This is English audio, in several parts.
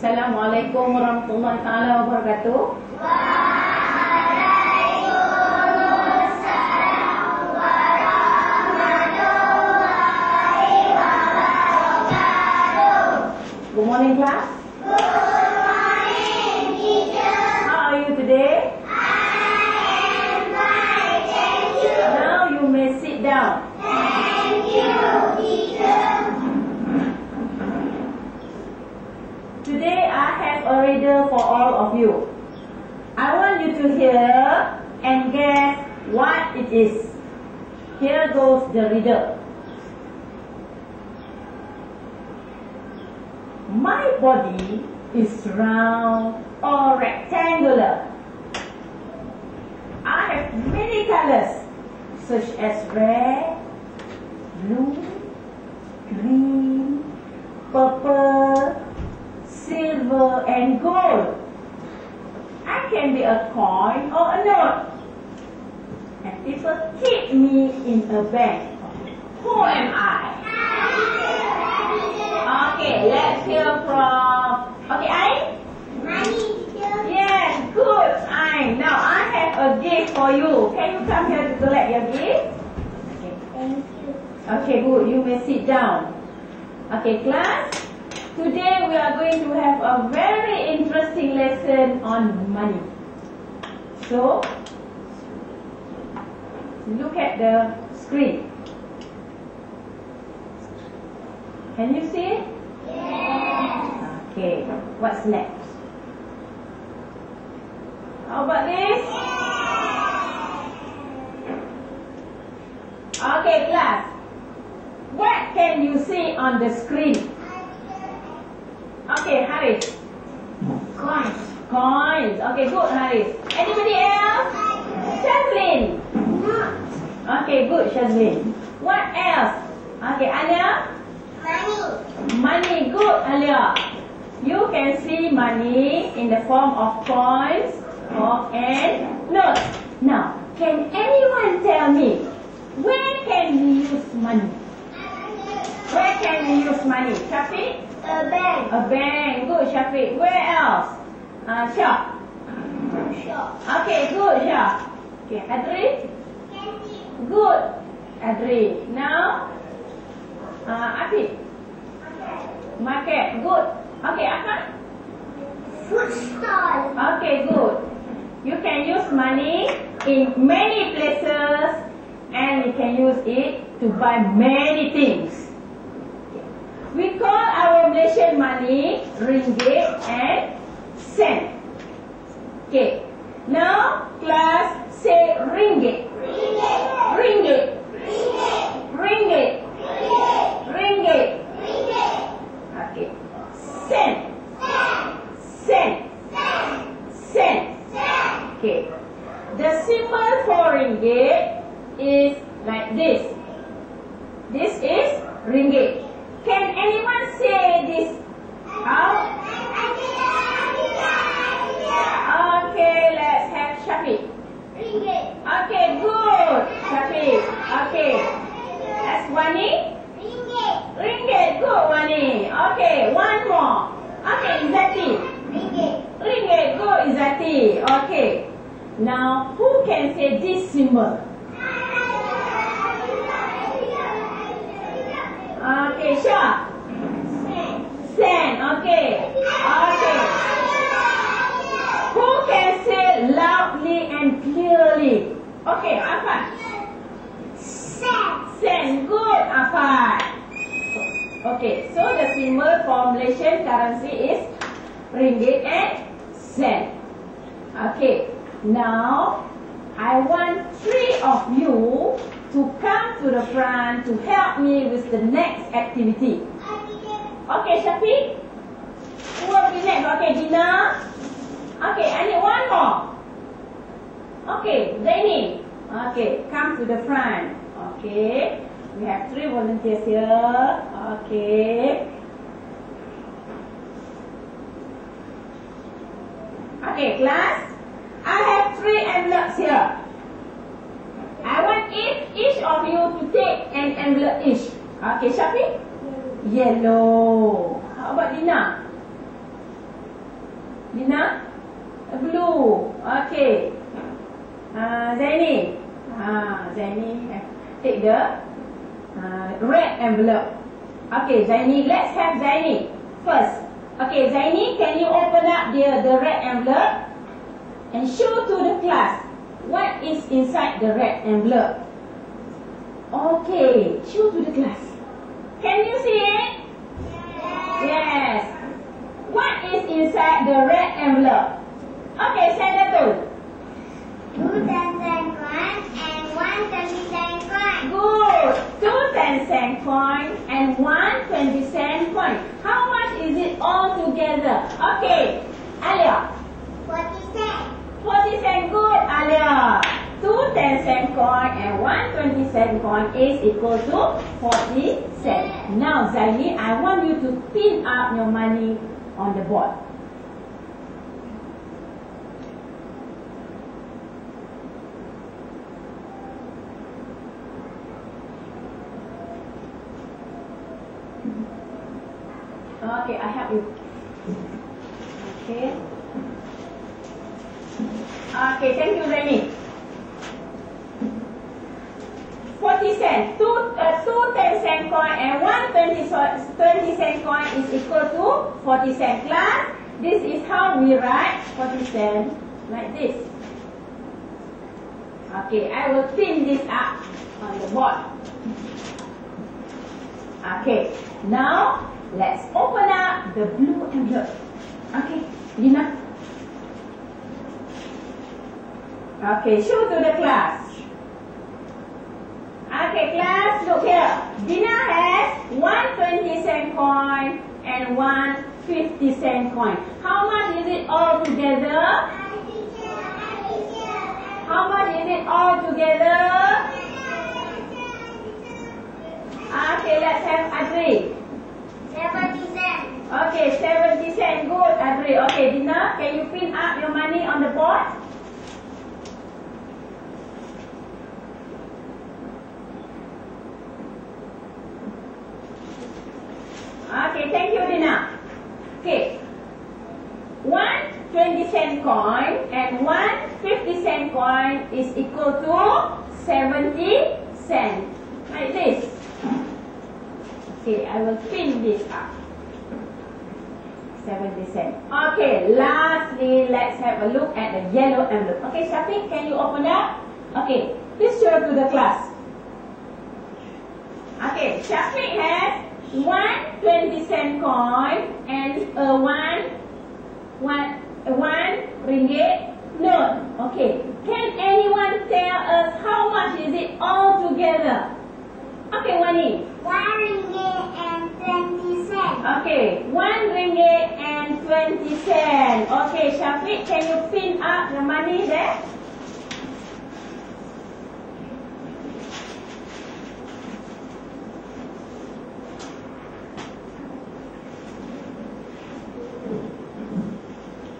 Assalamualaikum warahmatullahi taala wabarakatuh. Waalaikumsalam warahmatullahi wabarakatuh. Good morning, class. Good morning, teacher. How are you today? I am fine, thank you. Now you may sit down. Thank you, teacher. Today I have a riddle for all of you. I want you to hear and guess what it is. Here goes the riddle. My body is round or rectangular. I have many colors such as red, blue, green, purple, silver and gold. I can be a coin or a note. And people keep me in a bank. Who am I? Okay, let's hear from... Okay, I? Money, teacher. Yes, good, I. Now I have a gift for you. Can you come here to collect your gift? Okay. Thank you. Okay, good. You may sit down. Okay, class. Today we are going to have a very interesting lesson on money. So, look at the screen. Can you see it? Yes. Okay, what's next? How about this? Okay, class. What can you see on the screen? Okay, Haris. Coins. Coins. Okay, good, Haris. Anybody else? Shazlin. Not. Okay, good, Shazlin. What else? Okay, Alia. Money. Money. Good, Alia. You can see money in the form of coins and notes. Now, can anyone tell me where can we use money? Where can we use money? Shafiq? A bank. A bank. Good, Shafiq. Where else? Shah. Shop. Okay, good, Shah. Okay, Adri. Candy. Good, Adri. Now, Afiq. Market. Good. Okay, Ahmad. Food stall. Okay, good. You can use money in many places and you can use it to buy many things. We call our Malaysian money ringgit and cent. Okay. Now, class, say ringgit. Ringgit. Ringgit. Ringgit. Ringgit. Ringgit. Ringgit. Okay. Cent. Cent. Cent. Cent. Cent. Okay. The symbol for ringgit is like this. This is ringgit. Can anyone say this out? Okay, let's have Shafiq. Ringgit. Okay, good. Shafiq. Okay. That's Wani. Ringgit. Ringgit. Good, Wani. Okay, one more. Okay, Izzati. Ringgit. Ringgit. Good, Izzati. Okay. Now, who can say this symbol? Okay, Shah. Cent. Cent. Okay. Okay. Who can say loudly and clearly? Okay, Afan. Cent. Cent. Good, Afan. Okay, so the symbol for Malaysian currency is ringgit and cent. Okay, now I want 3 of you to come to the front to help me with the next activity. Okay, Shafiq? Who will be next? Okay, Dina? Okay, I need one more. Okay, Zaini. Okay, come to the front. Okay, we have 3 volunteers here. Okay. Okay, class. I have 3 envelopes here. I want each of you to take an envelope each. Okay, Shafiq? Yellow. How about Dina? Dina? Blue. Okay. Zaini. Zaini take the red envelope. Okay, Zaini. Let's have Zaini first. Okay, Zaini, can you open up the red envelope and show to the class what is inside the red envelope? Okay, show to the class. Can you see it? Yes. What is inside the red envelope? Okay, say that too. 2 10-cent coin and 1 20-cent coin. Good. 2 10-cent coin and 1 20-cent coin. How much is it all together? Okay, Alia. 40 cents. 40 cent. Good, Alia. 2 10-cent coin and 1 20-cent coin is equal to 40 cents. Now, Zaini, I want you to pin up your money on the board. Okay, I help you. Okay. Okay, thank you, Zaini. 40 cents. 2 10-cent coin and 1 20-cent coin is equal to 40 cents. Class, this is how we write 40 cents like this. Okay, I will pin this up on the board. Okay, now let's open up the blue envelope. Okay, Dina. Okay, show to the class. Okay, class, look here. Dina has 1 20-cent coin and 1 50-cent coin. How much is it all together? How much is it all together? Okay, let's have Adri. 70 cents. Okay, 70 cents. Good, Adri. Okay, Dina, can you pin up your money on the board? Okay, thank you, Dina. Okay. 1 20-cent coin and 1 50-cent coin is equal to 70 cents. Like this. Okay, I will pin this up. 70 cents. Okay, lastly, let's have a look at the yellow envelope. Okay, Shafiq, can you open up? Okay, please show to the class. Okay, Shafiq has 1 20-cent coin and a 1 ringgit note. Okay, can anyone tell us how much is it all together? Okay, Wani. 1 ringgit and 20 cents. Okay, 1 ringgit and 20 cents. Okay, Shafiq, can you pin up the money there?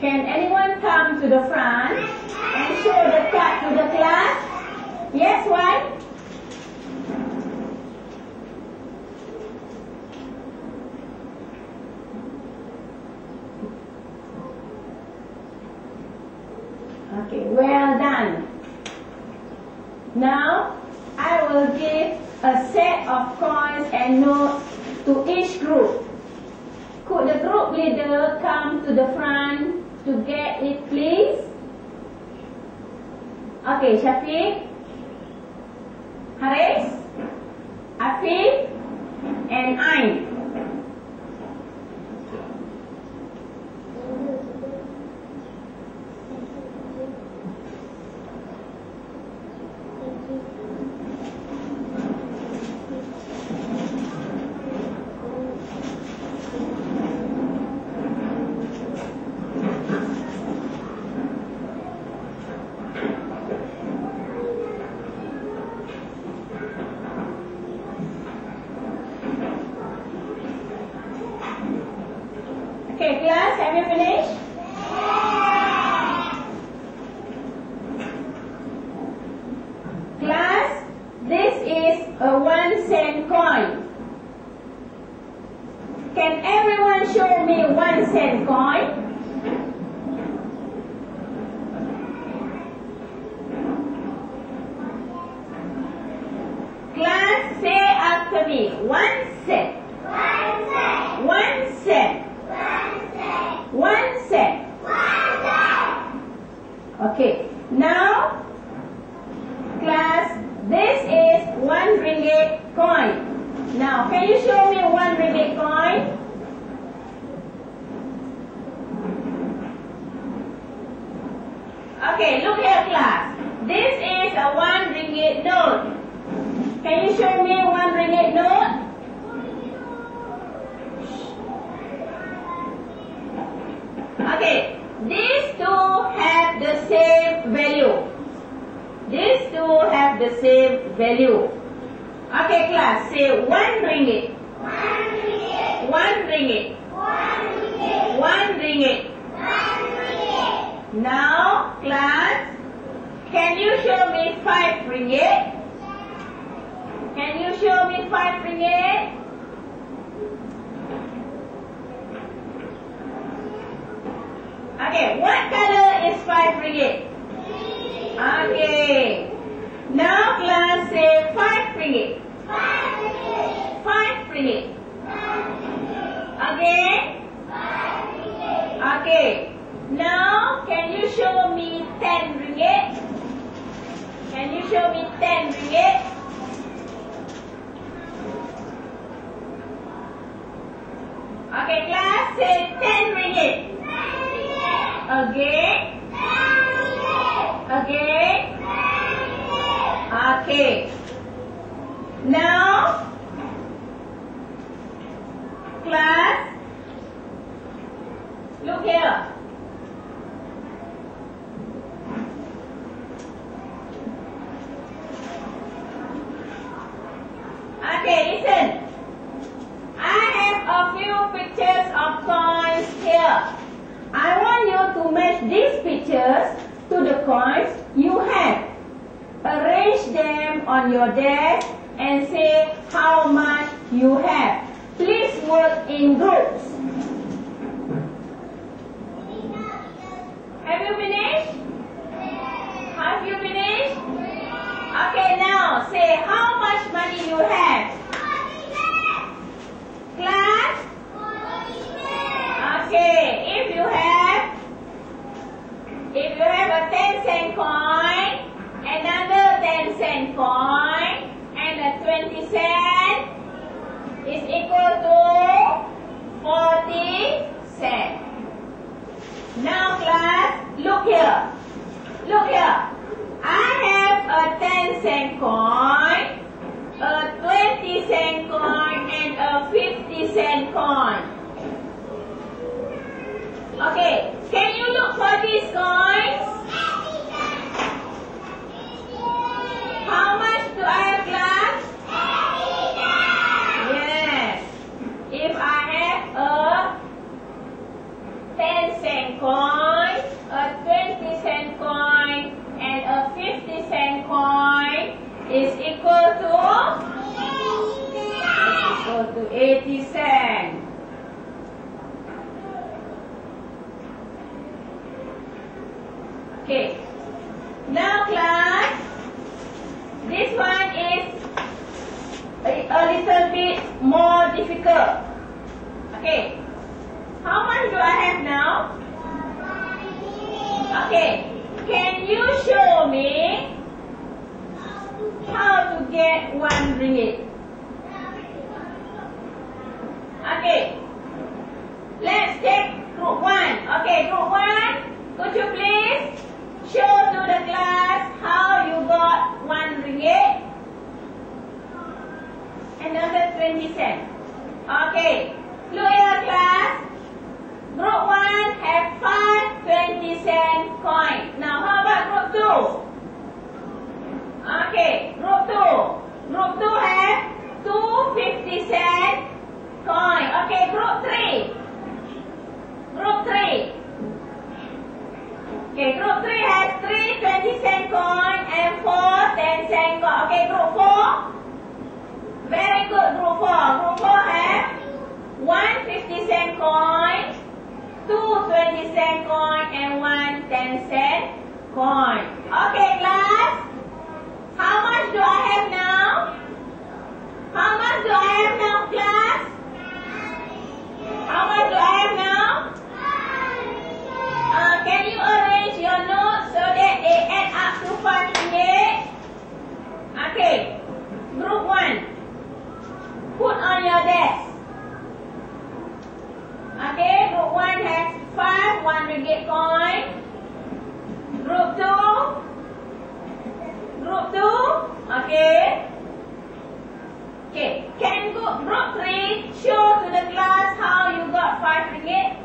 Can anyone come to the front and show the card to the class? Yes, why? Okay, well done. Now, I will give a set of coins and notes to each group. Could the group leader come to the front to get it, please? Okay, Shafiq, Haris, Afif, and Ain. Okay, class, have you finished? Class, this is a 1-cent coin. Can everyone show me 1-cent coin? Okay. Now, class, this is 1 ringgit coin. Now, can you show me 1 ringgit coin? Okay, look here, class. This is a 1 ringgit note. Can you show me 1 ringgit note? Okay, these two have the same value. These two have the same value. Okay, class, say 1 ringgit. 1 ringgit. 1 ringgit. 1 ringgit. 1 ringgit. Now, class, can you show me 5 ringgit? Can you show me 5 ringgit? Okay, what color is 5 ringgit? Okay. Now class say 5 ringgit. 5 ringgit. Okay? Okay. Now can you show me 10 ringgit? Can you show me 10 ringgit? Okay, class say 10 ringgit. Again. Again. Okay. Now, class, look here. Okay, listen. I have a few pictures of coins here. I want you to match these pictures to the coins you have. Arrange them on your desk and say how much you have. Please work in groups. Have you finished? Have you finished? Okay, now say how much money you have. Class? Okay, if you have a 10-cent coin, another 10-cent coin, and a 20 cent is equal to 40 cents. Now class, look here. Look here. I have a 10-cent coin, a 20-cent coin, and a 50-cent coin. Okay, can you look for these coins? How much do I have, class? Yes. If I have a 10-cent coin, a 20-cent coin, and a 50-cent coin is equal to 80 cents. Okay. Now class, this one is a little bit more difficult. Okay. How much do I have now? Okay. Can you show me how to get 1 ringgit? Okay. Let's take group 1. Okay, group 1. Could you please show to the class how you got 1 ringgit? Another 20 cents. Okay. Look here, class. Group 1 have 5 20-cent coins. Now, how about group 2? Okay, group 2. Group 2 have 2 50-cent coins. Okay, group 3. Group 3. Okay, group 3 has 3 20-cent coins and 4 10-cent coins. Okay, group 4. Very good, group 4. Group 4 have 1 50-cent coin, 2 20-cent coin, and 1 10-cent coin. Okay, class. How much do I have now? How much do I have now, class? How much do I have now? Can you arrange your notes so ringgit coin. Group 2. Group 2. Okay. Okay. Can group 3 show to the class how you got 5 ringgit?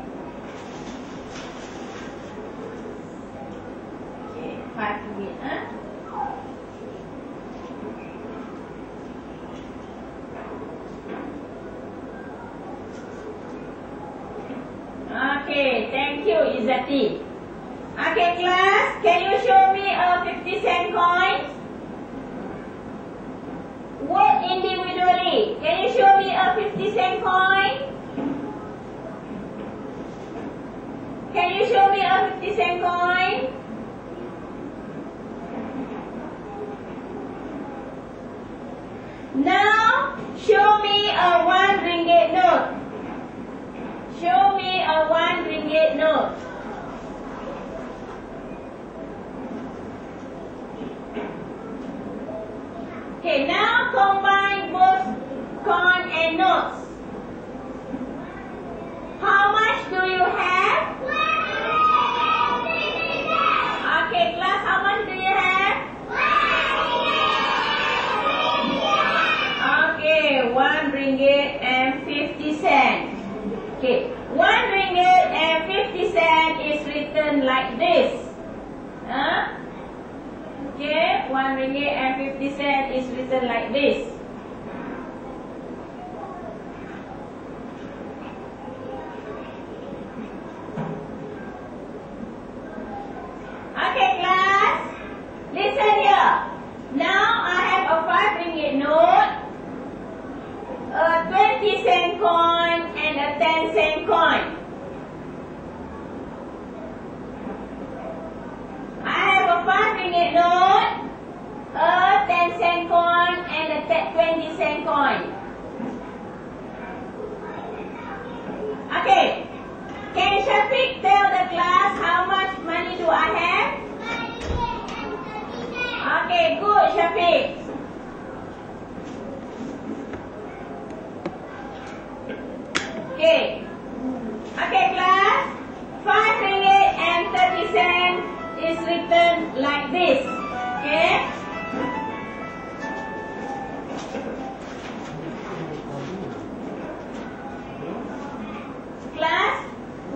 Okay, 5 ringgit. Okay, thank you, Izzati. Okay, class, can you show me a 50-cent coin? Work individually. Can you show me a 50-cent coin? Can you show me a 50-cent coin? Now, show me a 1 ringgit note. Show me a 1 ringgit note. Okay, now combine both coin and notes. How much do you have? Okay, class, how much do you have? Okay, 1 ringgit and 50 cents. Okay, 1 ringgit and 50 cents is written like this. Okay, 1 ringgit and 50 cents is written like this. Okay, class, listen here. Now I have a 5 ringgit note, a 20-cent coin, and a 10-cent coin. I have a 5 ringgit note, a 10-cent coin, and a 20-cent coin. Okay. Can Shafiq tell the class how much money do I have? Okay, good, Shafiq. Okay. Okay, class. 5 ringgit and 30 cents is written like this. Okay. Class,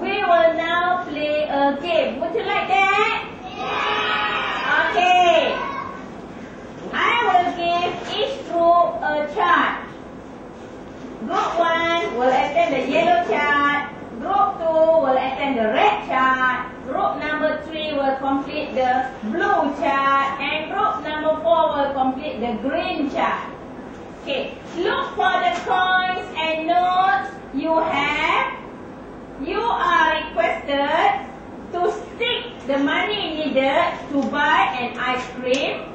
we will now play a game. Would you like that? Yeah. Okay. I will give each group a chart. Group 1 will attend the yellow chart. Group 2 will attend the red chart. Group number 3 will complete the blue chart. And group number 4 will complete the green chart. Okay. Look for the coins and notes you have. You are requested to stick the money needed to buy an ice cream,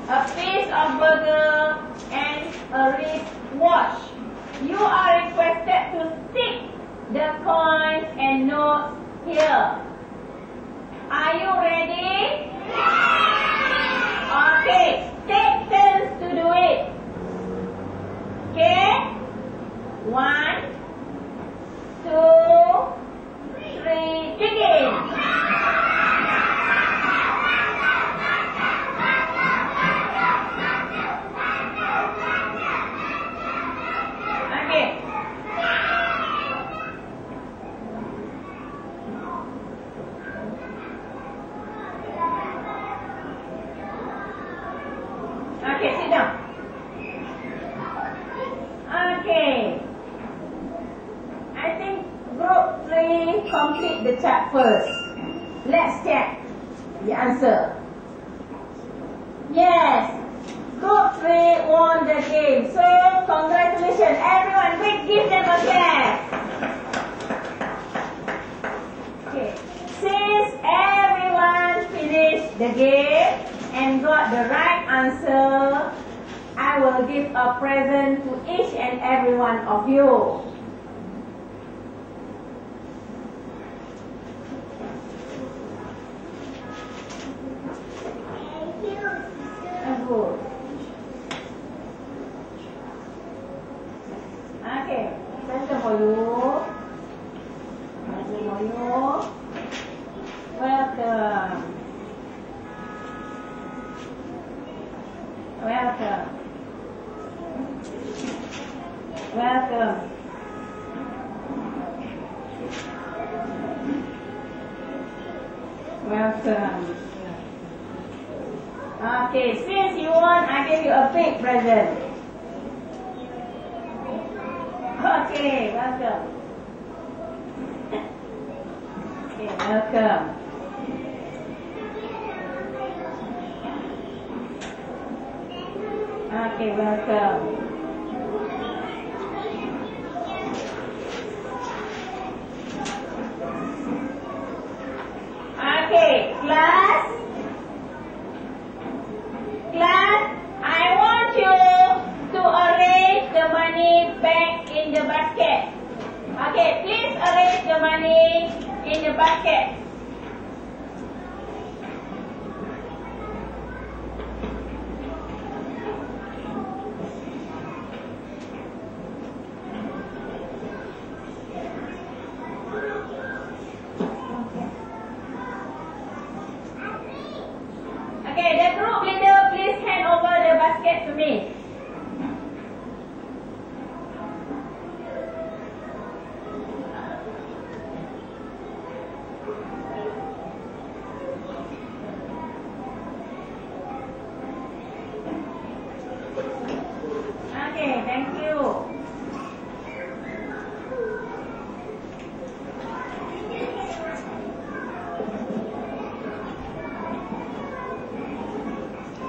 a piece of burger, and a wristwatch. You are requested to stick the coins and notes here. Are you ready? Okay, take turns to do it. Okay? 1, 2, 3, begin. Okay. Okay, sit down. Okay. I think group 3 complete the chart first. Let's check the answer. Yes, group 3 won the game. So, congratulations everyone. Quick, give them a clap. Okay. Since everyone finished the game and got the right answer, I will give a present to each and every one of you. Good. Okay, present for you. Present for you. welcome. Welcome. Welcome. Okay, since you won, I give you a big present. Okay, welcome. Okay, welcome. Okay, welcome. Okay, class. Class, I want you to arrange the money back in the basket. Okay, please arrange the money in the basket. Okay, the group leader, please hand over the basket to me. Okay, thank you.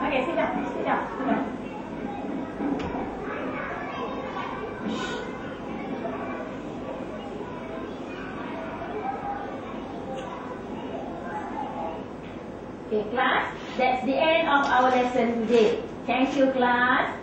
Okay, sit down, sit down, sit down. Okay, class, that's the end of our lesson today. Thank you, class.